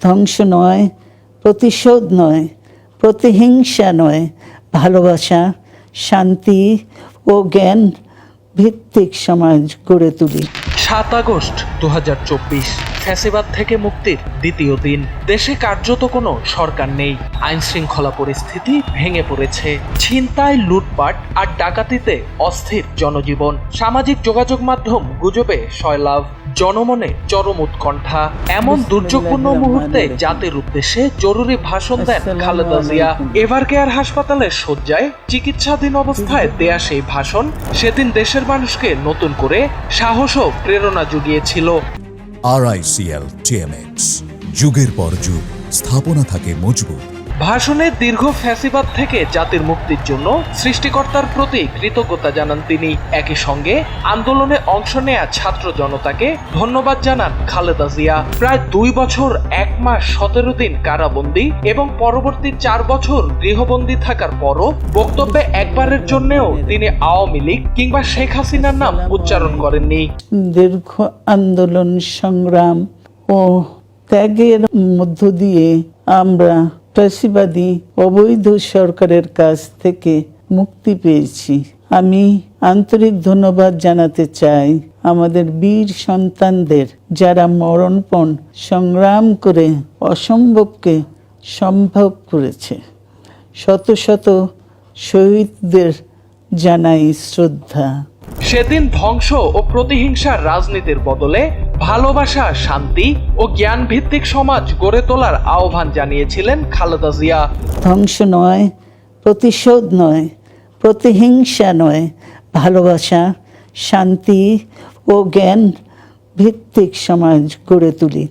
ধ্বংস নয়, প্রতিশোধ নয়, প্রতিহিংসা নয়, ভালোবাসা, শান্তি ও জ্ঞান ভিত্তিক সমাজ গড়ে তুলি। ৭ আগস্ট ২০২৪ ফ্যাসিবাদ থেকে মুক্তির দ্বিতীয় দিন। দেশে কার্যত কোনো সরকার নেই। আইন শৃঙ্খলা পরিস্থিতি ভেঙে পড়েছে। ছিনতাই, লুটপাট আর ডাকাতিতে অস্থির জনজীবন। সামাজিক যোগাযোগ মাধ্যম গুজবে সয়লাভ, জনমনে চরম উৎকণ্ঠা। এমন দুর্যোগপূর্ণ মুহূর্তে জাতির উদ্দেশ্যে জরুরি ভাষণ দেন খালেদা জিয়া। এভারকেয়ার হাসপাতালের শয্যায় চিকিৎসাধীন অবস্থায় দেয়া সেই ভাষণ সেদিন দেশের মানুষকে নতুন করে সাহস ও প্রেরণা জুগিয়েছিল। RICL TMX, যুগের পর যুগ স্থাপনা থাকে মজবুত। ভাষণে দীর্ঘ ফ্যাসিবাদ থেকে জাতির মুক্তির জন্য সৃষ্টিকর্তার প্রতি কৃতজ্ঞতা জানান তিনি। একই সঙ্গে আন্দোলনে অংশ নেয়া ছাত্র জনতাকে ধন্যবাদ জানান খালেদা জিয়া। প্রায় 2 বছর 1 মাস 17 দিন কারাবন্দী এবং পরবর্তী 4 বছর গৃহবন্দী থাকার পরও বক্তব্যে একবারের জন্যও তিনি আওয়ামী লীগ কিংবা শেখ হাসিনার নাম উচ্চারণ করেননি। দীর্ঘ আন্দোলন, সংগ্রাম ও ত্যাগের মধ্য দিয়ে আমরা ফ্যাসিবাদী অবৈধ সরকারের কাছ থেকে মুক্তি পেয়েছি। আমি আন্তরিক ধন্যবাদ জানাতে চাই আমাদের বীর সন্তানদের, যারা মরণপণ সংগ্রাম করে অসম্ভবকে সম্ভব করেছে। শত শত শহীদদের জানাই শ্রদ্ধা। সেদিন ধ্বংস ও প্রতিহিংসার রাজনীতির বদলে ভালোবাসা, শান্তি ও জ্ঞান ভিত্তিক সমাজ গড়ে তোলার আহ্বান জানিয়েছিলেন খালেদা জিয়া। ধ্বংস নয়, প্রতিশোধ নয়, প্রতিহিংসা নয়, ভালোবাসা, শান্তি ও জ্ঞান ভিত্তিক সমাজ গড়ে তুলি।